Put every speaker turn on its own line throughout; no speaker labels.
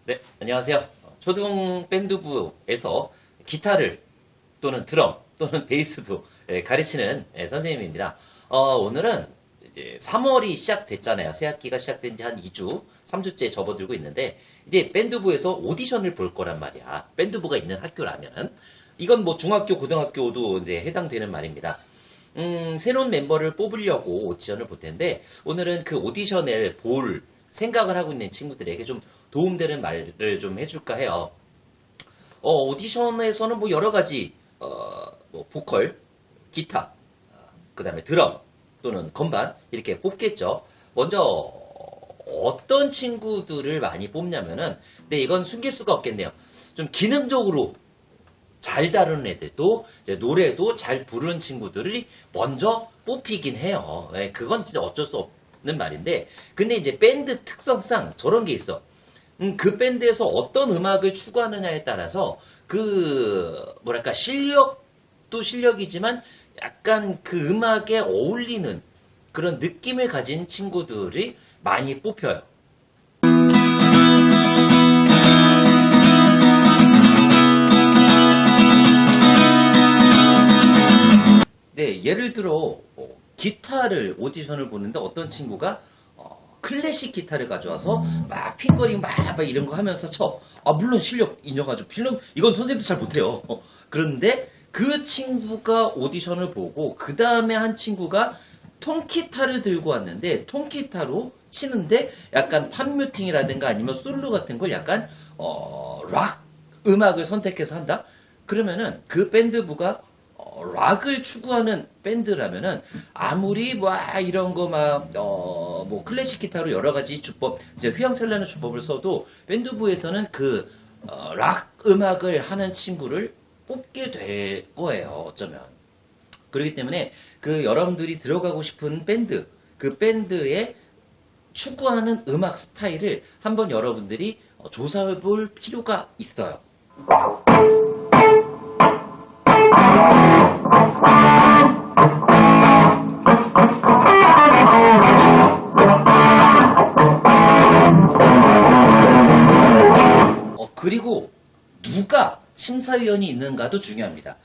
네, 안녕하세요. 초등 밴드부에서 기타를 또는 드럼 또는 베이스도 가르치는 선생님입니다. 오늘은 이제 3월이 시작됐잖아요. 새 학기가 시작된 지 한 2주, 3주째 접어들고 있는데 이제 밴드부에서 오디션을 볼 거란 말이야. 밴드부가 있는 학교라면 이건 뭐 중학교, 고등학교도 이제 해당되는 말입니다. 새로운 멤버를 뽑으려고 오디션을 볼 텐데 오늘은 그 오디션을 볼 생각을 하고 있는 친구들에게 좀 도움되는 말을 좀 해줄까 해요. 오디션에서는 뭐 여러 가지 뭐 보컬, 기타, 그 다음에 드럼 또는 건반 이렇게 뽑겠죠. 먼저 어떤 친구들을 많이 뽑냐면은 네, 이건 숨길 수가 없겠네요. 좀 기능적으로 잘 다루는 애들도 노래도 잘 부르는 친구들이 먼저 뽑히긴 해요. 네, 그건 진짜 어쩔 수 없는 말인데 근데 이제 밴드 특성상 저런 게 있어. 그 밴드에서 어떤 음악을 추구하느냐에 따라서 그 뭐랄까 실력도 실력이지만 약간 그 음악에 어울리는 그런 느낌을 가진 친구들이 많이 뽑혀요. 네, 예를 들어 기타를 오디션을 보는데 어떤 친구가 클래식 기타를 가져와서 막 핑거링 막 이런 거 하면서 쳐. 물론 실력 인정하죠. 필름 이건 선생님도 잘 못해요. 그런데 그 친구가 오디션을 보고 그 다음에 한 친구가 통기타를 들고 왔는데 통기타로 치는데 약간 팝뮤팅이라든가 아니면 솔로 같은 걸 약간 락 음악을 선택해서 한다. 그러면은 그 밴드부가 락을 추구하는 밴드라면은 아무리 뭐 이런 거 막 뭐 클래식 기타로 여러 가지 주법 이제 휘황찬란한 주법을 써도 밴드부에서는 그 락 음악을 하는 친구를 뽑게 될 거예요. 어쩌면 그렇기 때문에 그 여러분들이 들어가고 싶은 밴드 그 밴드의 추구하는 음악 스타일을 한번 여러분들이 조사해 볼 필요가 있어요. 그리고 누가 심사위원이 있는가도 중요합니다.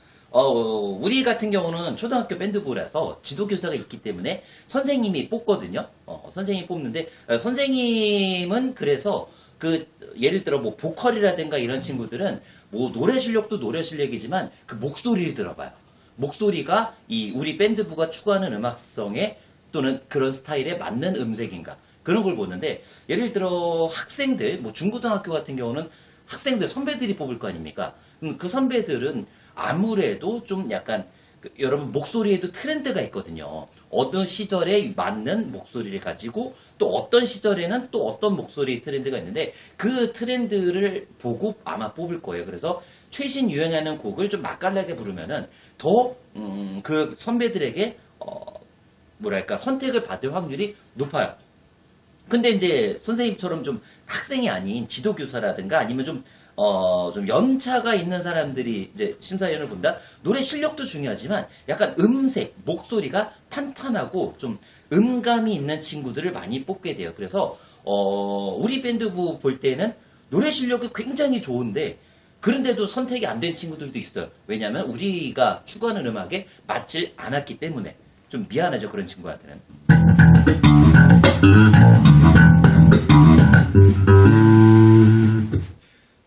우리 같은 경우는 초등학교 밴드부라서 지도교사가 있기 때문에 선생님이 뽑거든요. 선생님이 뽑는데 선생님은 그래서 그 예를 들어 뭐 보컬이라든가 이런 친구들은 뭐 노래 실력도 노래 실력이지만 그 목소리를 들어봐요. 목소리가 이 우리 밴드부가 추구하는 음악성에 또는 그런 스타일에 맞는 음색인가 그런 걸 보는데 예를 들어 학생들 뭐 중고등학교 같은 경우는 학생들 선배들이 뽑을 거 아닙니까? 그 선배들은 아무래도 좀 약간 여러분 목소리에도 트렌드가 있거든요. 어떤 시절에 맞는 목소리를 가지고 또 어떤 시절에는 또 어떤 목소리 트렌드가 있는데 그 트렌드를 보고 아마 뽑을 거예요. 그래서 최신 유행하는 곡을 좀 맛깔나게 부르면은 더 그 선배들에게 뭐랄까 선택을 받을 확률이 높아요. 근데 이제 선생님처럼 좀 학생이 아닌 지도교사라든가 아니면 좀 연차가 있는 사람들이 이제 심사위원을 본다? 노래 실력도 중요하지만 약간 음색, 목소리가 탄탄하고 좀 음감이 있는 친구들을 많이 뽑게 돼요. 그래서, 우리 밴드부 볼 때는 노래 실력이 굉장히 좋은데 그런데도 선택이 안 된 친구들도 있어요. 왜냐면 우리가 추구하는 음악에 맞질 않았기 때문에 좀 미안하죠. 그런 친구한테는.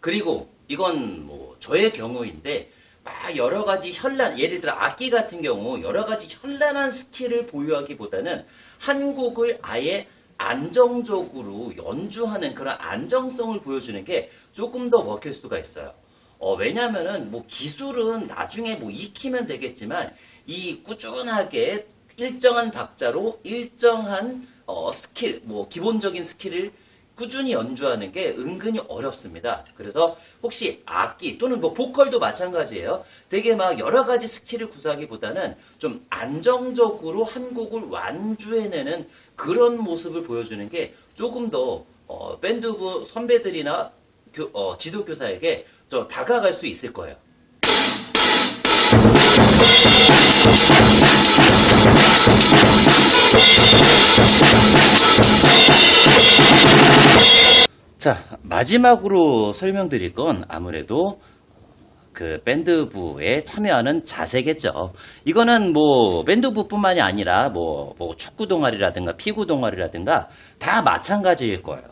그리고 이건 뭐 저의 경우인데 막 여러 가지 예를 들어 악기 같은 경우 여러 가지 현란한 스킬을 보유하기보다는 한 곡을 아예 안정적으로 연주하는 그런 안정성을 보여주는 게 조금 더 먹힐 수가 있어요. 왜냐면은 뭐 기술은 나중에 뭐 익히면 되겠지만 이 꾸준하게 일정한 박자로 일정한 스킬, 뭐 기본적인 스킬을 꾸준히 연주하는 게 은근히 어렵습니다. 그래서 혹시 악기 또는 뭐 보컬도 마찬가지예요. 되게 막 여러 가지 스킬을 구사하기보다는 좀 안정적으로 한 곡을 완주해내는 그런 모습을 보여주는 게 조금 더 밴드부 선배들이나 지도교사에게 좀 다가갈 수 있을 거예요. 자, 마지막으로 설명드릴 건 아무래도 그 밴드부에 참여하는 자세겠죠. 이거는 뭐 밴드부뿐만이 아니라 뭐 축구 동아리라든가 피구 동아리라든가 다 마찬가지일 거예요.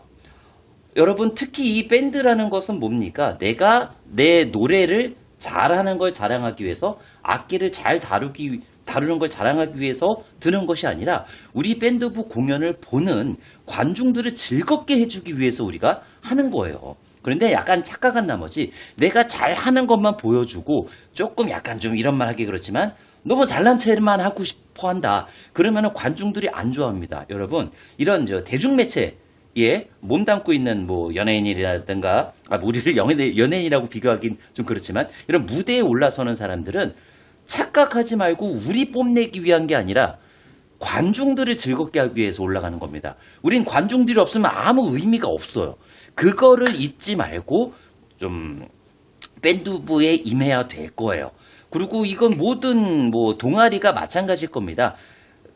여러분 특히 이 밴드라는 것은 뭡니까? 내가 내 노래를 잘하는 걸 자랑하기 위해서 악기를 잘 다루는 걸 자랑하기 위해서 드는 것이 아니라 우리 밴드부 공연을 보는 관중들을 즐겁게 해주기 위해서 우리가 하는 거예요. 그런데 약간 착각한 나머지 내가 잘하는 것만 보여주고 조금 약간 좀 이런 말 하기 그렇지만 너무 잘난 체만 하고 싶어 한다. 그러면 관중들이 안 좋아합니다. 여러분 이런 대중매체 예, 몸담고 있는 뭐 연예인이라든가 우리를 연예인이라고 비교하긴 좀 그렇지만 이런 무대에 올라서는 사람들은 착각하지 말고 우리 뽐내기 위한 게 아니라 관중들을 즐겁게 하기 위해서 올라가는 겁니다. 우린 관중들이 없으면 아무 의미가 없어요. 그거를 잊지 말고 좀 밴드부에 임해야 될 거예요. 그리고 이건 모든 뭐 동아리가 마찬가지일 겁니다.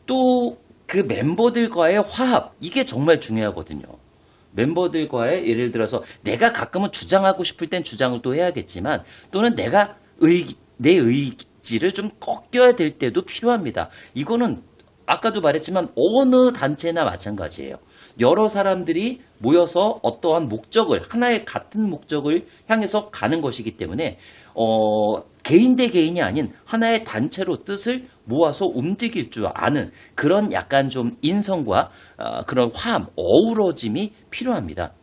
또 그 멤버들과의 화합 이게 정말 중요하거든요. 멤버들과의 예를 들어서 내가 가끔은 주장하고 싶을 땐 주장을 또 해야겠지만 또는 내 의지를 좀 꺾여야 될 때도 필요합니다. 이거는 아까도 말했지만 어느 단체나 마찬가지예요. 여러 사람들이 모여서 어떠한 목적을 하나의 같은 목적을 향해서 가는 것이기 때문에 개인 대 개인이 아닌 하나의 단체로 뜻을 모아서 움직일 줄 아는 그런 약간 좀 인성과 그런 화합, 어우러짐이 필요합니다.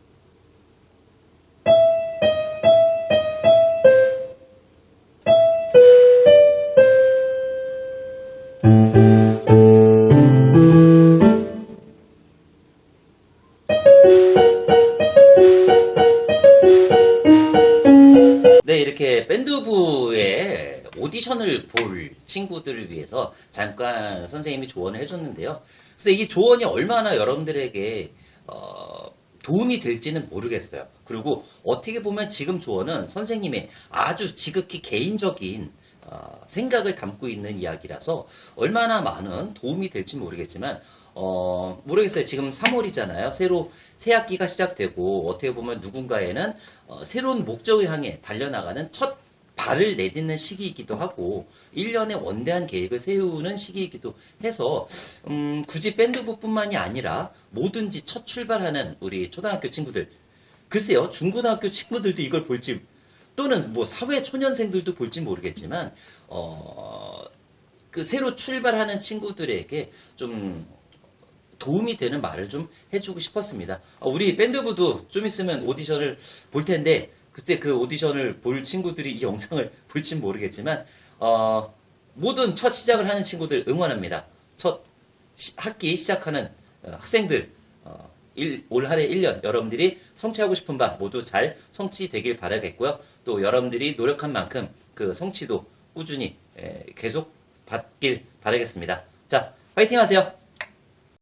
네, 이렇게 밴드부의 오디션을 볼 친구들을 위해서 잠깐 선생님이 조언을 해줬는데요. 그래서 이 조언이 얼마나 여러분들에게 도움이 될지는 모르겠어요. 그리고 어떻게 보면 지금 조언은 선생님의 아주 지극히 개인적인 생각을 담고 있는 이야기라서 얼마나 많은 도움이 될지 모르겠지만 모르겠어요. 지금 3월이잖아요. 새로 새 학기가 시작되고 어떻게 보면 누군가에는 새로운 목적을 향해 달려나가는 첫 발을 내딛는 시기이기도 하고 1년의 원대한 계획을 세우는 시기이기도 해서 굳이 밴드부뿐만이 아니라 뭐든지 첫 출발하는 우리 초등학교 친구들 글쎄요. 중고등학교 친구들도 이걸 볼지 또는 뭐 사회 초년생들도 볼지 모르겠지만 그 새로 출발하는 친구들에게 좀 도움이 되는 말을 좀 해주고 싶었습니다. 우리 밴드부도 좀 있으면 오디션을 볼 텐데 그때 그 오디션을 볼 친구들이 이 영상을 볼진 모르겠지만 모든 첫 시작을 하는 친구들 응원합니다. 첫 학기 시작하는 학생들 올 한해 1년 여러분들이 성취하고 싶은 바 모두 잘 성취되길 바라겠고요. 또 여러분들이 노력한 만큼 그 성취도 꾸준히 계속 받길 바라겠습니다. 자, 파이팅 하세요.